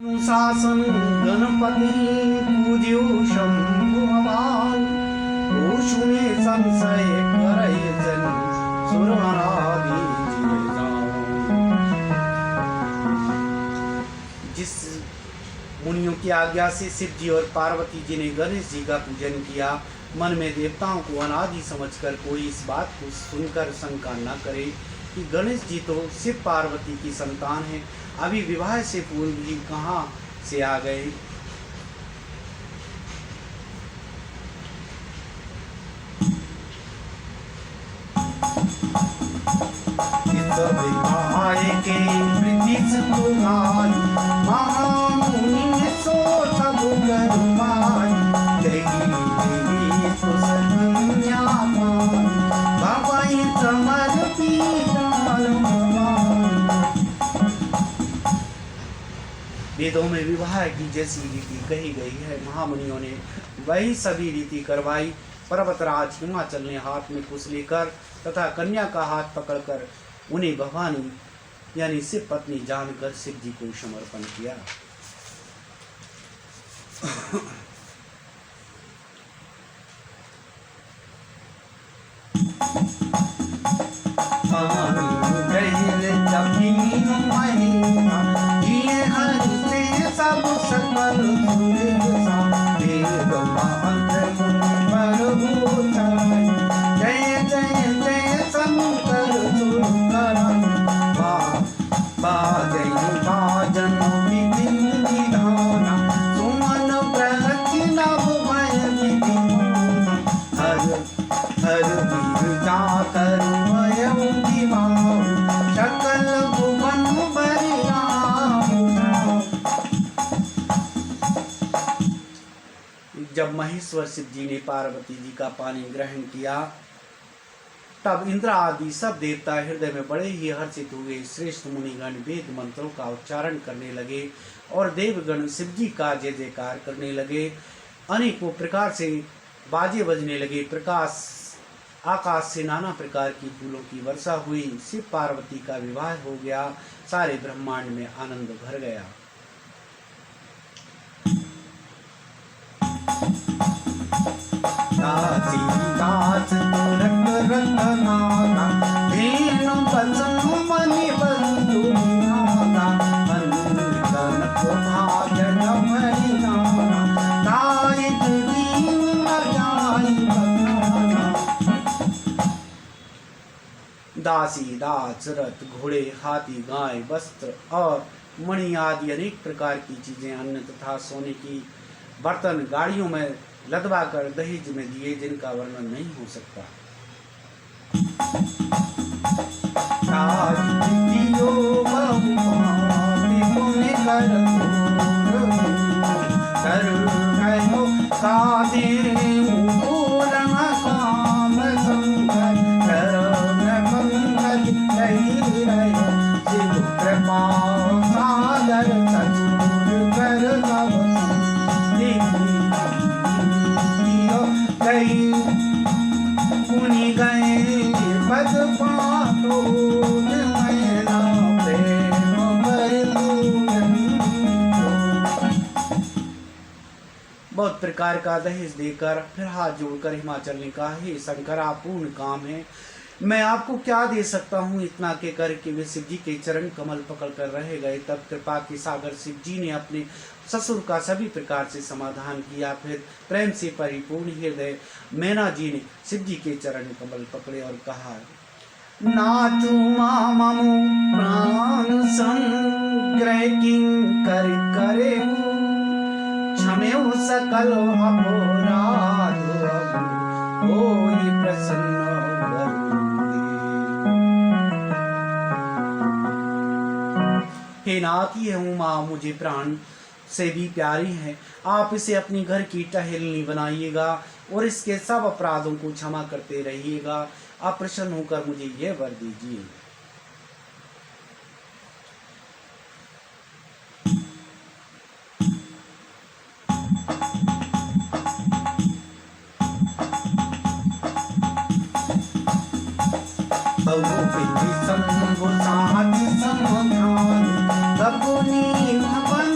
शासन गणपति पूज्यो शंभु भगवान ओषुने संशय करे जन सुरनादि जिस मुनियों की आज्ञा से शिव जी और पार्वती जी ने गणेश जी का पूजन किया, मन में देवताओं को अनादि समझकर कोई इस बात को सुनकर शंका न करे कि गणेश जी तो शिव पार्वती की संतान है, अभी विवाह से पूर्व ही कहाँ से आ गए। के ब्रिटिश महामुनि सोच बुगरुमाई देगी देगी सुसन्या बाबाई समर्पी वेदों में विवाह की जैसी रीति कही गई है, महामुनियों ने वही सभी रीति करवाई। पर्वतराज हिमाचल ने हाथ में कुश लेकर तथा कन्या का हाथ पकड़कर उन्हें भवानी यानी शिव पत्नी जानकर शिव जी को समर्पण किया। सब सकल जय जय जय शंकर बाजन विधि निधाना सुमन प्रगति नव भय विधि हर हर गिरजा कर वयम दिवाओ सकल भुवन बरि जब महेश्वर शिव जी ने पार्वती जी का पानी ग्रहण किया, तब इंद्र आदि सब देवता हृदय में बड़े ही हर्षित हुए। श्रेष्ठ मुनिगण वेद मंत्रों का उच्चारण करने लगे और देवगण शिव जी का जय जयकार करने लगे। अनेकों प्रकार से बाजे बजने लगे। प्रकाश आकाश से नाना प्रकार की फूलों की वर्षा हुई। शिव पार्वती का विवाह हो गया। सारे ब्रह्मांड में आनंद भर गया। दास तुरक रतनाना धेनु बचन मणि बंधु नाना अंतन को भाजन मरिनाना दाई दीन न जाई बताना। दासी दास रथ घोड़े हाथी गाय वस्त्र और मणि आदि अनेक प्रकार की चीजें अन्न तथा सोने की बर्तन गाड़ियों में लदवा कर दहेज में दिए, जिनका वर्णन नहीं हो सकता। बहुत प्रकार का दहेज देकर फिर हाथ जोड़कर हिमाचल ने कहा, हे शंकर, आप पूर्ण काम है, मैं आपको क्या दे सकता हूँ। इतना के करके वे शिव जी के चरण कमल पकड़ कर रह गए। तब कृपा के सागर शिव जी ने अपने ससुर का सभी प्रकार से समाधान किया। फिर प्रेम से परिपूर्ण हृदय मैना जी ने शिव जी के चरण कमल पकड़े और कहा, नाचू मामु प्राण संग्रह किं कर करे क्षमेउ सकल अपराध होई प्रसन्न वरुण। हे नाथ, ये उमा मुझे प्राण से भी प्यारी है। आप इसे अपनी घर की टहलनी बनाइएगा और इसके सब अपराधों को क्षमा करते रहिएगा। आप प्रसन्न होकर मुझे यह वर दीजिए। शंभु साज समाधान बबुनी भवन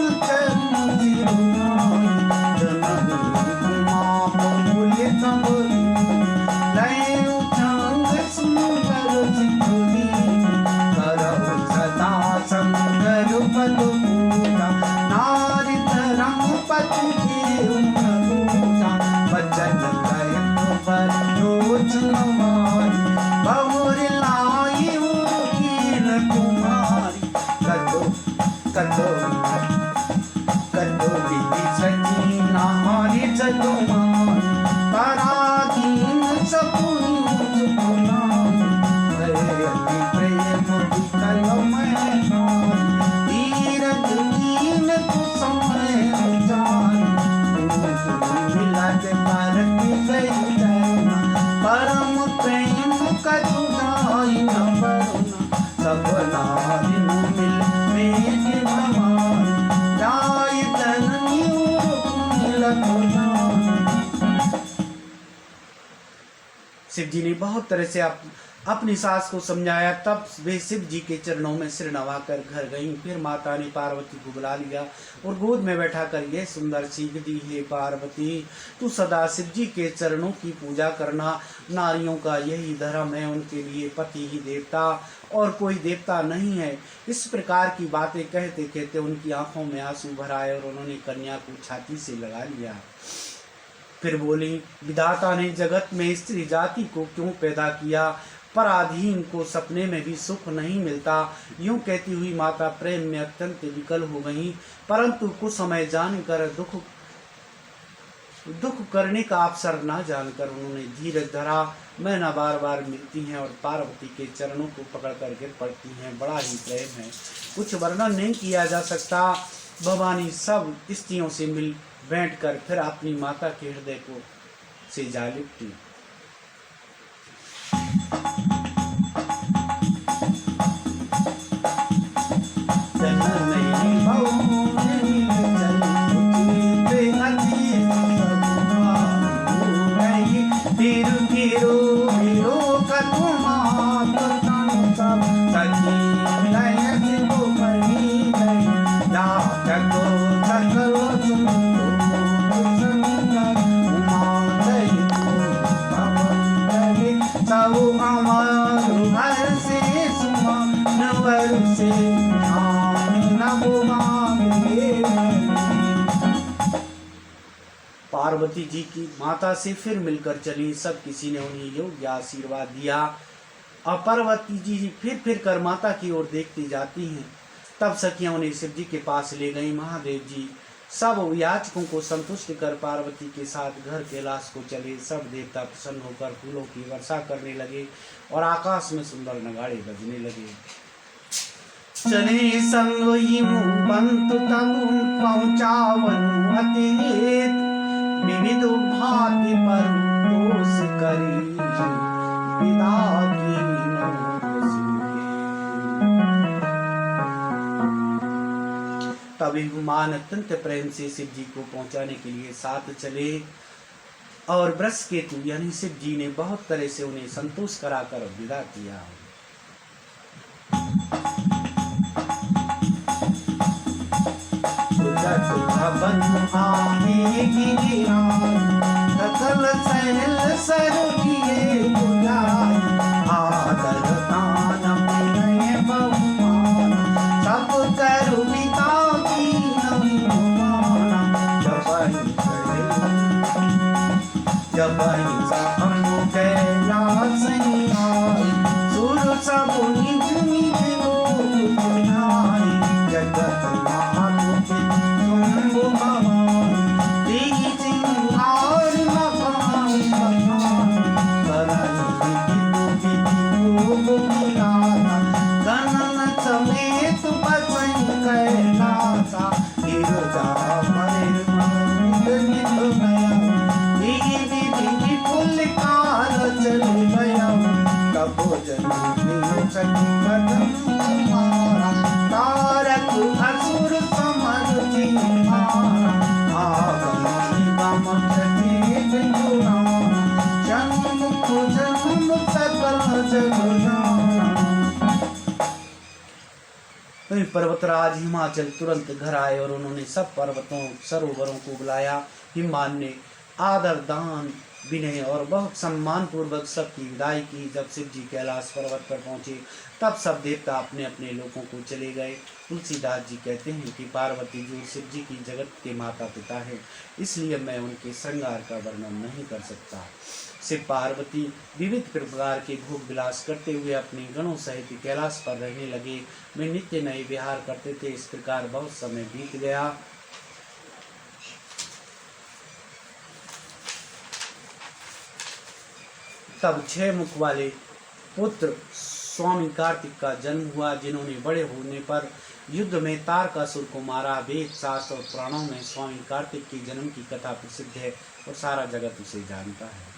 प्रेम विकल में तीरथ कीन तू समय जान मिला के पार की गई जाना परम प्रेम का जुदाई न बरना सब नारी मिल मेघ भवान जाय जननी मिलत शिव जी ने बहुत तरह से अपनी सास को समझाया। तब वे शिव जी के चरणों में सिर नवाकर घर गईं। फिर माता ने पार्वती को बुला लिया और गोद में बैठा कर यह सुंदर सीख दी, हे पार्वती तू सदा शिव जी के चरणों की पूजा करना। नारियों का यही धर्म है, उनके लिए पति ही देवता और कोई देवता नहीं है। इस प्रकार की बातें कहते कहते उनकी आंखों में आंसू भर आए और उन्होंने कन्या को छाती से लगा लिया। फिर बोली, विधाता ने जगत में स्त्री जाति को क्यों पैदा किया? पराधीन को सपने में भी सुख नहीं मिलता। यूं कहती हुई माता प्रेम में अत्यंत विकल हो गई, परंतु कुछ समय जानकर दुख करने का अवसर ना जानकर उन्होंने धीरज धरा। मैना बार बार मिलती हैं और पार्वती के चरणों को पकड़ कर गिर पड़ती हैं। बड़ा ही प्रेम है, कुछ वर्णन नहीं किया जा सकता। भवानी सब स्त्रियों से मिल बैठकर फिर अपनी माता के हृदय को से जा लिपटी। पार्वती जी की माता से फिर मिलकर चली। सब किसी ने उन्हें योग्य आशीर्वाद दिया और पार्वती जी फिर कर माता की ओर देखती जाती हैं। तब सखियां उन्हें शिव जी के पास ले गई। महादेव जी सब याचकों को संतुष्ट कर पार्वती के साथ घर कैलाश को चले। सब देवता प्रसन्न होकर फूलों की वर्षा करने लगे और आकाश में सुंदर नगाड़े बजने लगे। चले संग ही बंतु तब पहुँचावनु अति हेत विविध भांति पर दोष करी विदा की तभी हुमान अत्यंत प्रेम से शिव जी को पहुंचाने के लिए साथ चले और बृहस्पति यानी शिव जी ने बहुत तरह से उन्हें संतोष कराकर विदा किया। सकल सहल सरुकिए बुलाए आदर तान विनय बहुमान सब करु पिता की नविमान जबहि सहम कैलास आए सुर सब निज निज लोक बनाए जगत मातु शंभु भवान तेहि सिंहार मकान गणन समेत बसई कैलासा गिरजा विपुल काल चल गया कबो जन तारक असुर समर पर्वतराज हिमाचल तुरंत घर आए और उन्होंने सब पर्वतों सरोवरों को बुलाया। हिमान ने आदर दान विनय और बहुत सम्मान पूर्वक सबकी विदाई की। जब शिव जी कैलाश पर्वत पर पहुंचे तब सब देवता अपने अपने लोगों को चले गए। तुलसीदास जी कहते हैं कि पार्वती जी शिव जी की जगत के माता पिता है, इसलिए मैं उनके श्रृंगार का वर्णन नहीं कर सकता। शिव पार्वती विविध प्रकार के भोग विलास करते हुए अपने गणों सहित कैलाश पर रहने लगे। वे नित्य नए विहार करते थे। इस प्रकार बहुत समय बीत गया। तब 6 मुख वाले पुत्र स्वामी कार्तिक का जन्म हुआ, जिन्होंने बड़े होने पर युद्ध में तारकासुर को मारा। वेद शास्त्र और पुराणों में स्वामी कार्तिक के जन्म की कथा प्रसिद्ध है और सारा जगत उसे जानता है।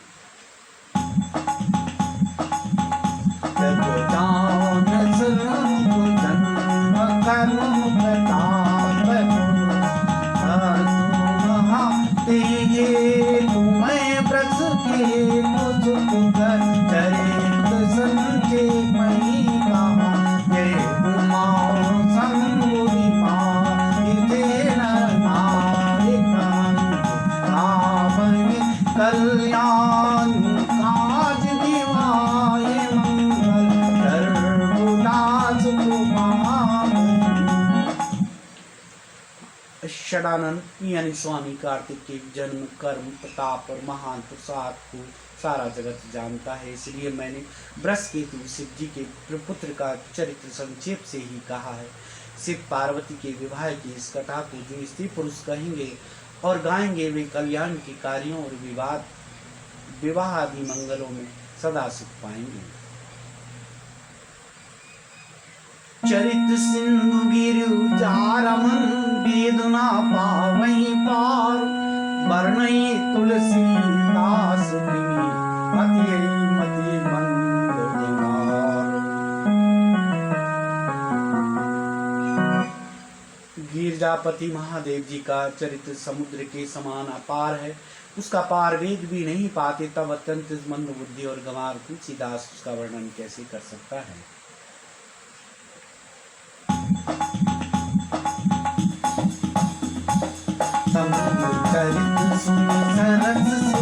कल्याण काज दिवाए मंगल सर्वदास षडानंद यानी स्वामी कार्तिक के जन्म, कर्म, प्रताप और महान प्रसाद को सारा जगत जानता है। इसलिए मैंने बृहस्पति शिव जी के पुत्र का चरित्र संक्षेप से ही कहा है। शिव पार्वती के विवाह की इस कथा को जो स्त्री पुरुष कहेंगे और गाएंगे, वे कल्याण के कार्यों और विवाह आदि मंगलों में सदा सुख पाएंगे। चरित सिंधु गिरु जारमन वेदना पावई पार, वर्णई तुलसी दास मति मति मंद निवार। गिरजापति महादेव जी का चरित्र समुद्र के समान अपार है, उसका पार वेद भी नहीं पाते, तब अत्यंत मंद बुद्धि और गंवार तुलसीदास उसका वर्णन कैसे कर सकता है। चरित्र सुन सरस